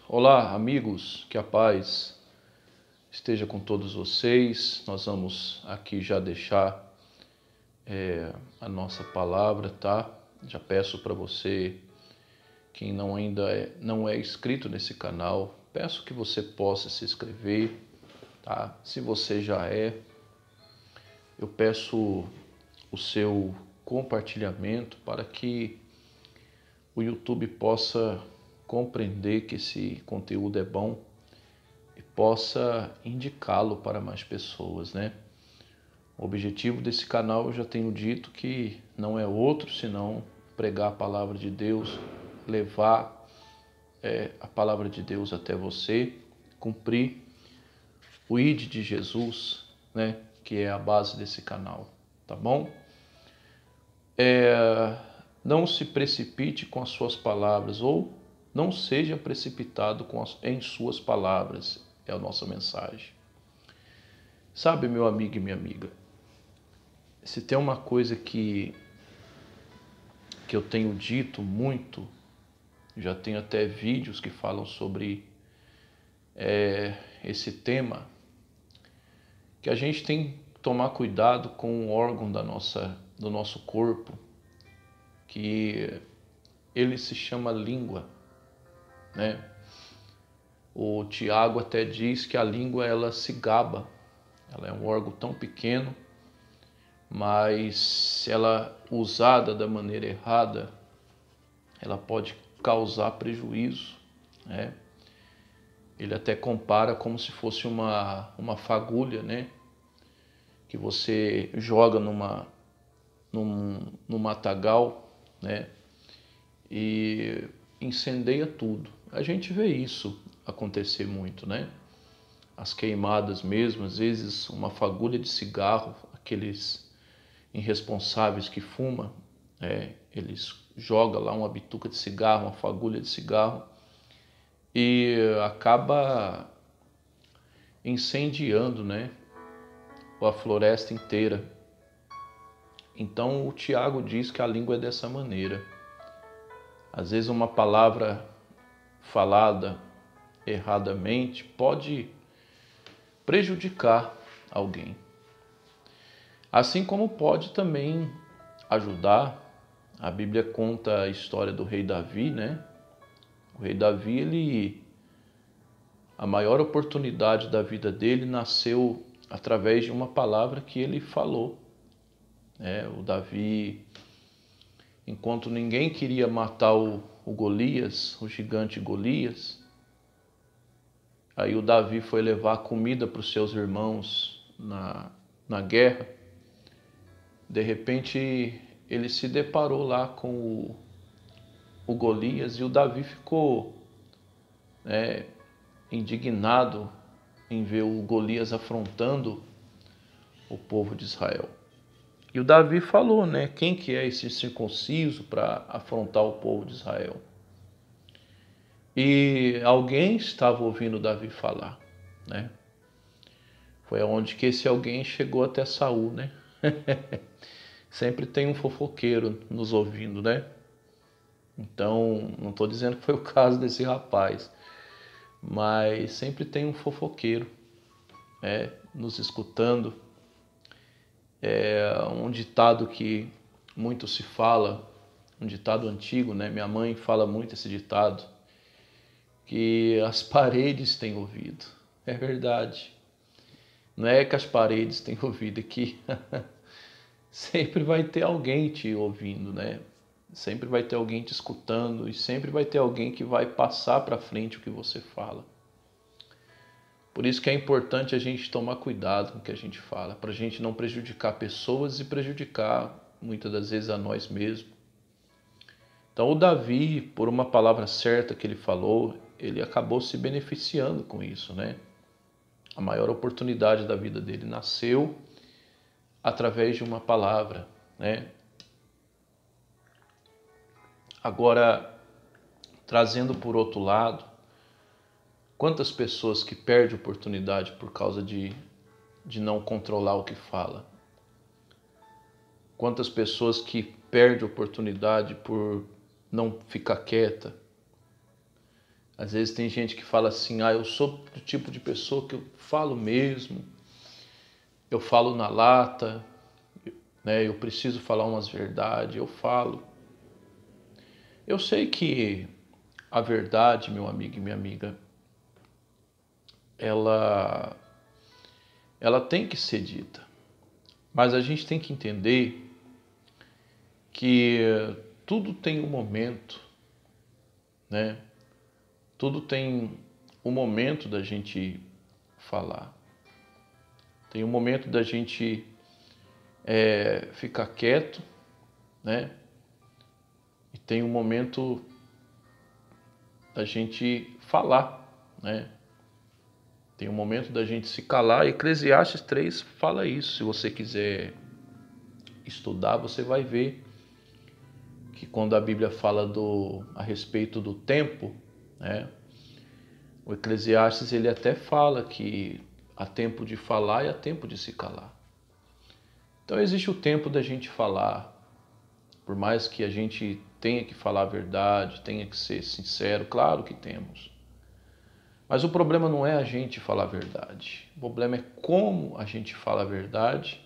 Olá, amigos, que a paz esteja com todos vocês. Nós vamos aqui já deixar a nossa palavra, tá? Já peço para você, quem não é inscrito nesse canal, peço que você possa se inscrever, tá? Se você já é, eu peço o seu compartilhamento para que o YouTube possa compreender que esse conteúdo é bom e possa indicá-lo para mais pessoas, né? O objetivo desse canal, eu já tenho dito, que não é outro senão pregar a palavra de Deus, levar a palavra de Deus até você, cumprir o ID de Jesus, né? Que é a base desse canal, tá bom? Não se precipite com as suas palavras, ou não seja precipitado em suas palavras, é a nossa mensagem. Sabe, meu amigo e minha amiga, se tem uma coisa que eu tenho dito muito, já tenho até vídeos que falam sobre esse tema, que a gente tem que tomar cuidado com o órgão do nosso corpo, que ele se chama língua, né? O Tiago até diz que a língua, ela se gaba, ela é um órgão tão pequeno, mas se ela usada da maneira errada, ela pode causar prejuízo, né? Ele até compara como se fosse uma fagulha, né? Que você joga num matagal, né? E incendeia tudo. A gente vê isso acontecer muito, né? As queimadas mesmo, às vezes uma fagulha de cigarro, aqueles irresponsáveis que fumam, eles jogam lá uma bituca de cigarro, uma fagulha de cigarro, e acaba incendiando, né, a floresta inteira. Então o Tiago diz que a língua é dessa maneira. Às vezes uma palavra falada erradamente pode prejudicar alguém. Assim como pode também ajudar. A Bíblia conta a história do rei Davi, né? O rei Davi, a maior oportunidade da vida dele nasceu através de uma palavra que ele falou. O Davi, enquanto ninguém queria matar o Golias, o gigante Golias, aí o Davi foi levar comida para os seus irmãos na guerra. De repente ele se deparou lá com o Golias, e o Davi ficou indignado em ver o Golias afrontando o povo de Israel. E o Davi falou, né? Quem que é esse circunciso para afrontar o povo de Israel? E alguém estava ouvindo Davi falar, né? Foi aonde que esse alguém chegou até Saul, né? Sempre tem um fofoqueiro nos ouvindo, né? Então, não estou dizendo que foi o caso desse rapaz, mas sempre tem um fofoqueiro, nos escutando. Um ditado que muito se fala, um ditado antigo, né? Minha mãe fala muito esse ditado, que as paredes têm ouvido. É verdade. Não é que as paredes têm ouvido, é que sempre vai ter alguém te ouvindo, né? Sempre vai ter alguém te escutando, e sempre vai ter alguém que vai passar para frente o que você fala. Por isso que é importante a gente tomar cuidado com o que a gente fala, para a gente não prejudicar pessoas e prejudicar muitas das vezes a nós mesmos. Então o Davi, por uma palavra certa que ele falou, ele acabou se beneficiando com isso, né? A maior oportunidade da vida dele nasceu através de uma palavra, né? Agora, trazendo por outro lado, quantas pessoas que perdem oportunidade por causa de não controlar o que fala? Quantas pessoas que perdem oportunidade por não ficar quieta? Às vezes tem gente que fala assim, eu sou do tipo de pessoa que eu falo mesmo, eu falo na lata, né? Eu preciso falar umas verdades, eu falo. Eu sei que a verdade, meu amigo e minha amiga, ela tem que ser dita. Mas a gente tem que entender que tudo tem um momento, né? Tudo tem um momento da gente falar. Tem um momento da gente ficar quieto, né? E tem um momento da gente falar, né? Tem um momento da gente se calar. Eclesiastes 3 fala isso. Se você quiser estudar, você vai ver que quando a Bíblia fala a respeito do tempo, né? O Eclesiastes ele até fala que há tempo de falar e há tempo de se calar. Então existe o tempo da gente falar, por mais que a gente tenha que falar a verdade, tenha que ser sincero, claro que temos. Mas o problema não é a gente falar a verdade, o problema é como a gente fala a verdade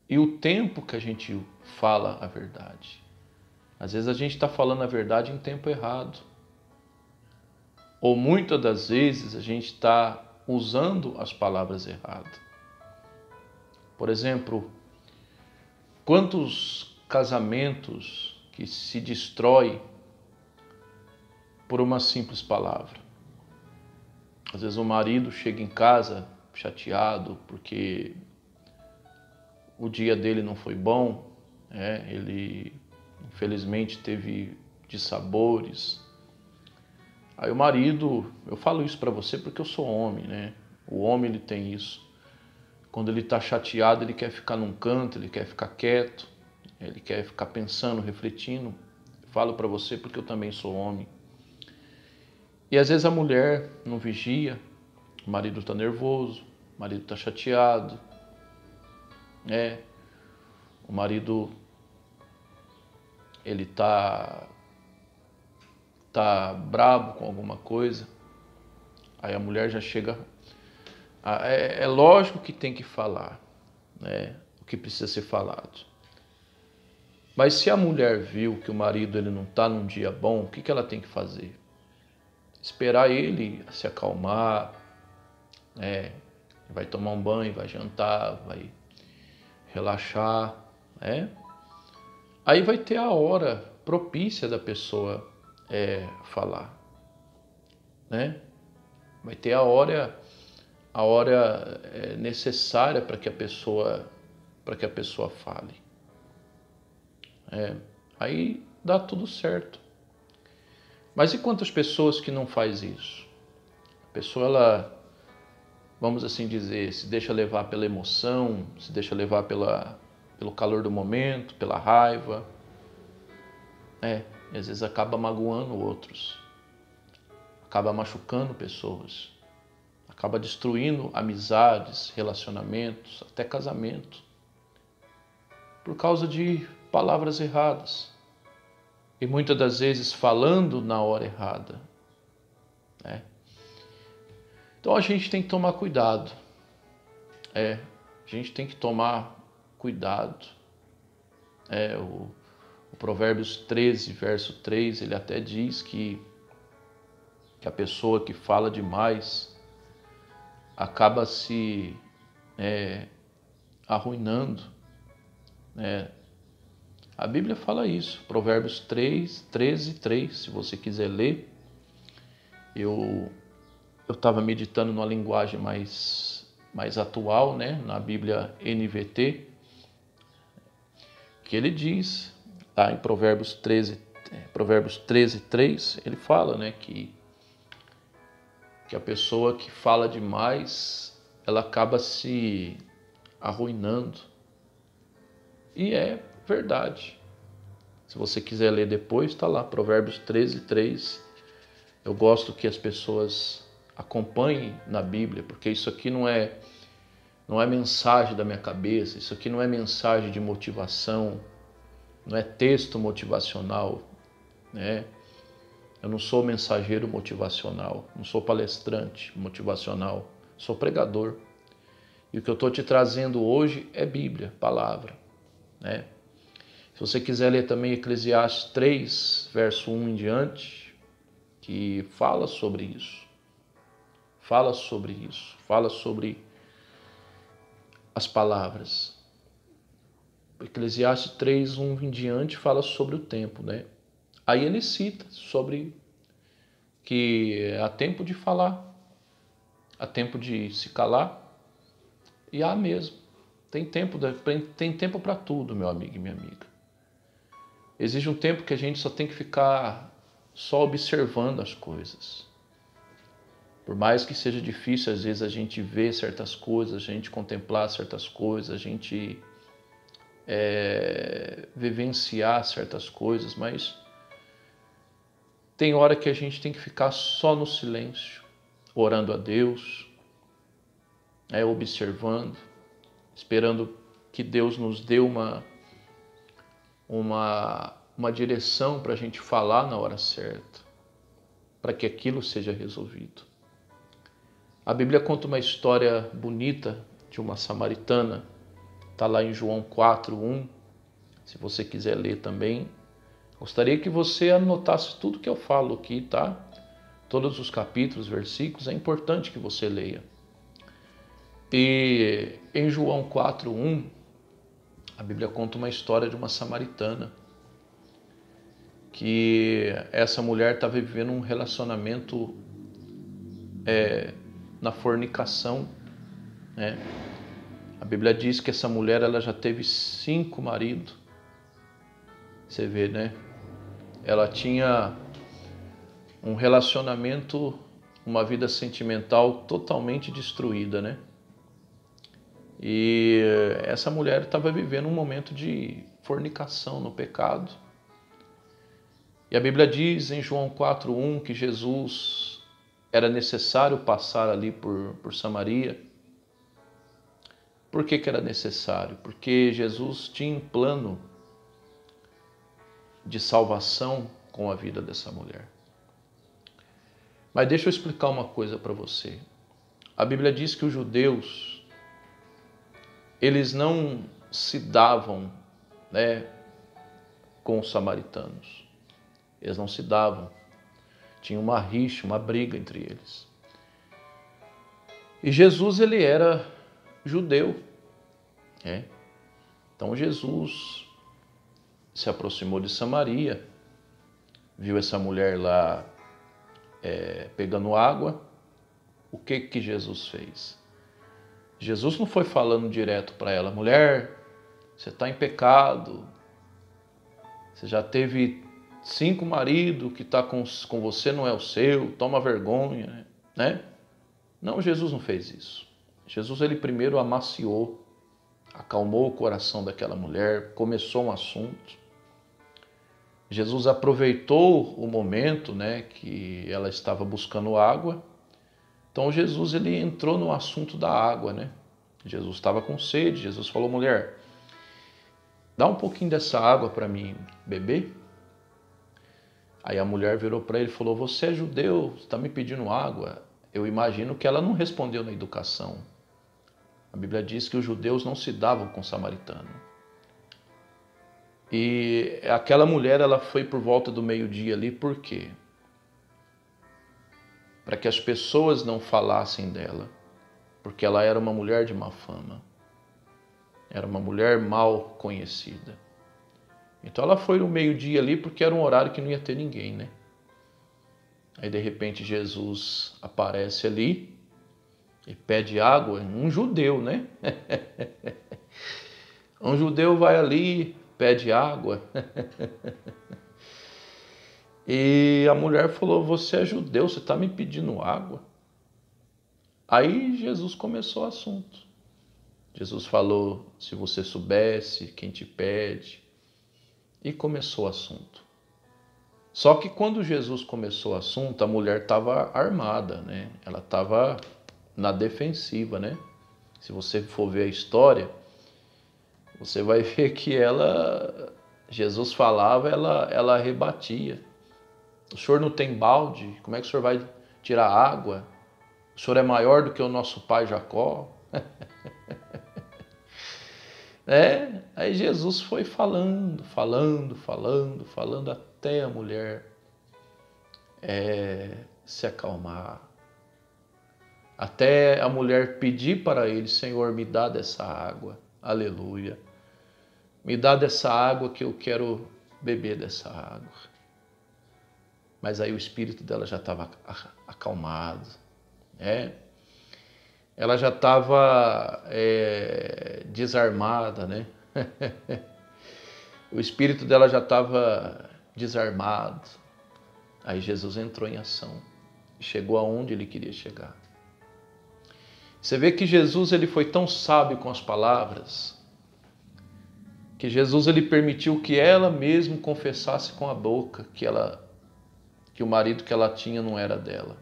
e o tempo que a gente fala a verdade. Às vezes a gente está falando a verdade em tempo errado. Ou muitas das vezes a gente está usando as palavras erradas. Por exemplo, quantos casamentos que se destrói por uma simples palavra? Às vezes o marido chega em casa chateado porque o dia dele não foi bom, ele infelizmente teve dissabores. Aí o marido, eu falo isso para você porque eu sou homem, né? O homem ele tem isso. Quando ele está chateado, ele quer ficar num canto, ele quer ficar quieto, ele quer ficar pensando, refletindo. Eu falo para você porque eu também sou homem. E às vezes a mulher não vigia, o marido está nervoso, o marido está chateado, né? O marido ele tá brabo com alguma coisa. Aí a mulher já chega. É lógico que tem que falar, né? O que precisa ser falado. Mas se a mulher viu que o marido ele não está num dia bom, o que ela tem que fazer? Esperar ele se acalmar, né? Vai tomar um banho, vai jantar, vai relaxar, né? Aí vai ter a hora propícia da pessoa falar, né? Vai ter a hora necessária para que a pessoa fale. Aí dá tudo certo. Mas e quantas pessoas que não faz isso? A pessoa, ela, vamos assim dizer, se deixa levar pela emoção, se deixa levar pelo calor do momento, pela raiva. E às vezes acaba magoando outros, acaba machucando pessoas, acaba destruindo amizades, relacionamentos, até casamento, por causa de palavras erradas. E muitas das vezes falando na hora errada, né? Então a gente tem que tomar cuidado. A gente tem que tomar cuidado. O Provérbios 13, verso 3, ele até diz que a pessoa que fala demais acaba se arruinando, né? A Bíblia fala isso, Provérbios 3, 13, 3, se você quiser ler. Eu estava meditando numa linguagem mais atual, né? Na Bíblia NVT, que ele diz, lá em Provérbios 13, 3, ele fala, né, que a pessoa que fala demais, ela acaba se arruinando. E é verdade. Se você quiser ler depois, está lá, Provérbios 13, 3. Eu gosto que as pessoas acompanhem na Bíblia, porque isso aqui não é mensagem da minha cabeça, isso aqui não é mensagem de motivação, não é texto motivacional, né? Eu não sou mensageiro motivacional, não sou palestrante motivacional, sou pregador. E o que eu estou te trazendo hoje é Bíblia, palavra, né? Se você quiser ler também Eclesiastes 3, verso 1 em diante, que fala sobre isso. Fala sobre isso. Fala sobre as palavras. Eclesiastes 3, 1 em diante fala sobre o tempo, né? Aí ele cita sobre que há tempo de falar, há tempo de se calar e há mesmo. Tem tempo para tudo, meu amigo e minha amiga. Existe um tempo que a gente só tem que ficar só observando as coisas. Por mais que seja difícil, às vezes, a gente ver certas coisas, a gente contemplar certas coisas, a gente vivenciar certas coisas, mas tem hora que a gente tem que ficar só no silêncio, orando a Deus, observando, esperando que Deus nos dê uma direção para a gente falar na hora certa, para que aquilo seja resolvido. A Bíblia conta uma história bonita de uma samaritana, está lá em João 4:1, se você quiser ler também. Gostaria que você anotasse tudo que eu falo aqui, tá? Todos os capítulos, versículos, é importante que você leia. E em João 4:1, a Bíblia conta uma história de uma samaritana, que essa mulher estava vivendo um relacionamento na fornicação, né? A Bíblia diz que essa mulher ela já teve 5 maridos. Você vê, né? Ela tinha um relacionamento, uma vida sentimental totalmente destruída, né? E essa mulher estava vivendo um momento de fornicação no pecado. E a Bíblia diz em João 4:1 que Jesus era necessário passar ali por Samaria. Por que era necessário? Porque Jesus tinha um plano de salvação com a vida dessa mulher. Mas deixa eu explicar uma coisa para você. A Bíblia diz que os judeus, eles não se davam, né, com os samaritanos. Eles não se davam. Tinha uma rixa, uma briga entre eles. E Jesus, ele era judeu. Então Jesus se aproximou de Samaria, viu essa mulher lá pegando água. O que Jesus fez? Jesus não foi falando direto para ela: mulher, você está em pecado, você já teve 5 maridos, que está com você não é o seu, toma vergonha, né? Não, Jesus não fez isso. Jesus, ele primeiro amaciou, acalmou o coração daquela mulher, começou um assunto. Jesus aproveitou o momento, né, que ela estava buscando água. Então Jesus, ele entrou no assunto da água, né? Jesus estava com sede. Jesus falou: mulher, dá um pouquinho dessa água para mim beber. Aí a mulher virou para ele e falou: você é judeu, você está me pedindo água? Eu imagino que ela não respondeu na educação. A Bíblia diz que os judeus não se davam com o samaritano. E aquela mulher, ela foi por volta do meio-dia ali, por quê? Para que as pessoas não falassem dela, porque ela era uma mulher de má fama, era uma mulher mal conhecida. Então ela foi no meio-dia ali porque era um horário que não ia ter ninguém, né? Aí de repente Jesus aparece ali e pede água, um judeu, né? Um judeu vai ali, pede água. E a mulher falou: você é judeu, você está me pedindo água? Aí Jesus começou o assunto. Jesus falou: se você soubesse quem te pede. E começou o assunto. Só que quando Jesus começou o assunto, a mulher estava armada, né? Ela estava na defensiva, né? Se você for ver a história, você vai ver que Jesus falava, ela rebatia. O senhor não tem balde? Como é que o senhor vai tirar água? O senhor é maior do que o nosso pai Jacó? Aí Jesus foi falando até a mulher se acalmar. Até a mulher pedir para ele: Senhor, me dá dessa água. Aleluia. Me dá dessa água que eu quero beber dessa água. Mas aí o espírito dela já estava acalmado. Ela já estava desarmada, né? O espírito dela já estava desarmado. Aí Jesus entrou em ação e chegou aonde ele queria chegar. Você vê que Jesus ele foi tão sábio com as palavras, que Jesus ele permitiu que ela mesma confessasse com a boca que o marido que ela tinha não era dela,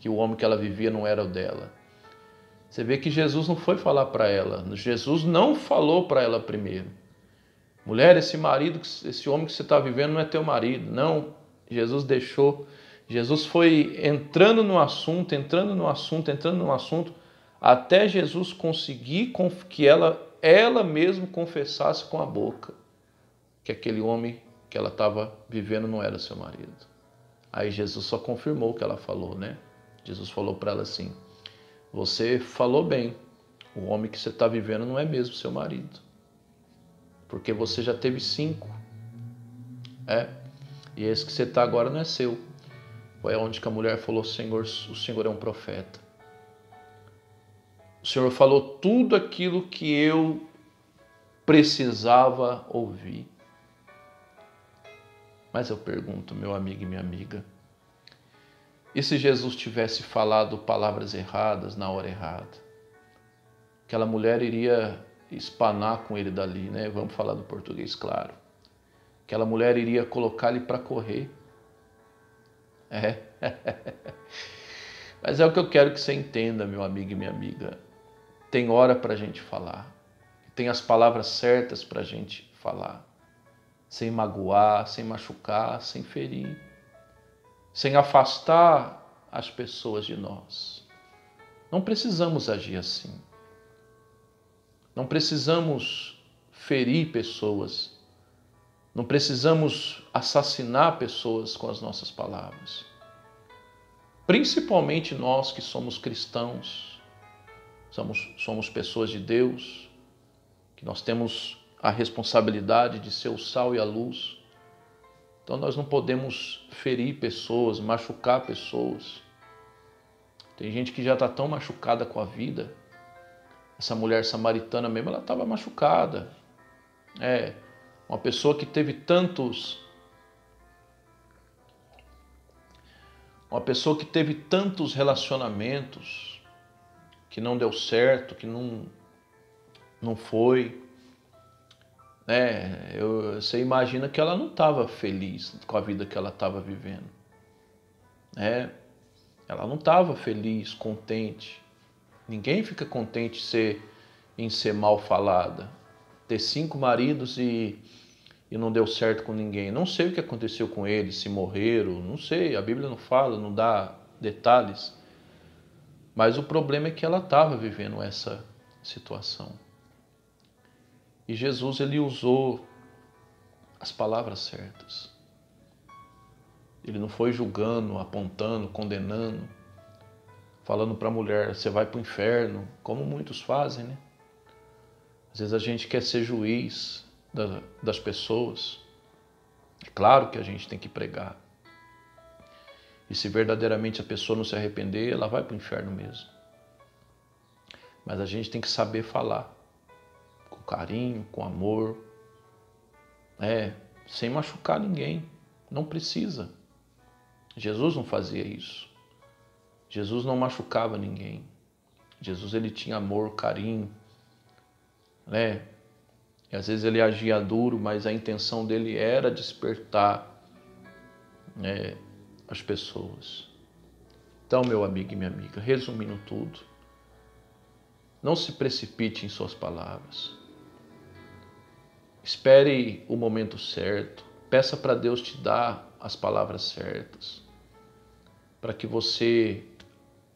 que o homem que ela vivia não era o dela. Você vê que Jesus não foi falar para ela, Jesus não falou para ela primeiro: mulher, esse homem que você está vivendo não é teu marido. Não, Jesus foi entrando no assunto, até Jesus conseguir que ela mesma confessasse com a boca que aquele homem que ela estava vivendo não era seu marido. Aí Jesus só confirmou o que ela falou, né? Jesus falou para ela assim: você falou bem, o homem que você está vivendo não é mesmo seu marido, porque você já teve 5, e esse que você está agora não é seu. Foi onde que a mulher falou: Senhor, o Senhor é um profeta. O Senhor falou tudo aquilo que eu precisava ouvir. Mas eu pergunto, meu amigo e minha amiga, e se Jesus tivesse falado palavras erradas na hora errada? Aquela mulher iria espanar com ele dali, né? Vamos falar do português, claro. Aquela mulher iria colocar ele para correr. Mas é o que eu quero que você entenda, meu amigo e minha amiga. Tem hora para a gente falar. Tem as palavras certas para a gente falar. Sem magoar, sem machucar, sem ferir. Sem afastar as pessoas de nós. Não precisamos agir assim. Não precisamos ferir pessoas. Não precisamos assassinar pessoas com as nossas palavras. Principalmente nós que somos cristãos, somos pessoas de Deus, que nós temos a responsabilidade de ser o sal e a luz. Então nós não podemos ferir pessoas, machucar pessoas. Tem gente que já está tão machucada com a vida. Essa mulher samaritana mesmo, ela estava machucada. Uma pessoa que teve tantos relacionamentos que não deu certo, que não foi. Você imagina que ela não estava feliz com a vida que ela estava vivendo. Ela não estava feliz, contente. Ninguém fica contente em ser mal falada. Ter 5 maridos e não deu certo com ninguém. Não sei o que aconteceu com eles, se morreram, não sei. A Bíblia não fala, não dá detalhes. Mas o problema é que ela estava vivendo essa situação. E Jesus, ele usou as palavras certas. Ele não foi julgando, apontando, condenando, falando para a mulher: você vai para o inferno, como muitos fazem, né? Às vezes a gente quer ser juiz das pessoas. É claro que a gente tem que pregar. E se verdadeiramente a pessoa não se arrepender, ela vai para o inferno mesmo. Mas a gente tem que saber falar. Com carinho, com amor. Sem machucar ninguém. Não precisa. Jesus não fazia isso. Jesus não machucava ninguém. Jesus, ele tinha amor, carinho. E às vezes ele agia duro, mas a intenção dele era despertar as pessoas. Então, meu amigo e minha amiga, resumindo tudo, não se precipite em suas palavras. Espere o momento certo. Peça para Deus te dar as palavras certas, para que você,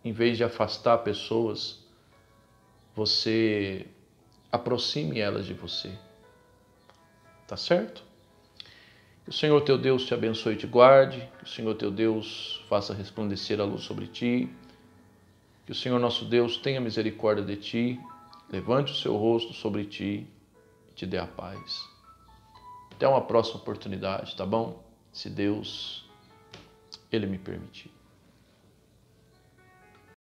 em vez de afastar pessoas, você aproxime elas de você. Tá certo? Que o Senhor teu Deus te abençoe e te guarde, que o Senhor teu Deus faça resplandecer a luz sobre ti, que o Senhor nosso Deus tenha misericórdia de ti, levante o seu rosto sobre ti e te dê a paz. Até uma próxima oportunidade, tá bom? Se Deus, Ele me permitir.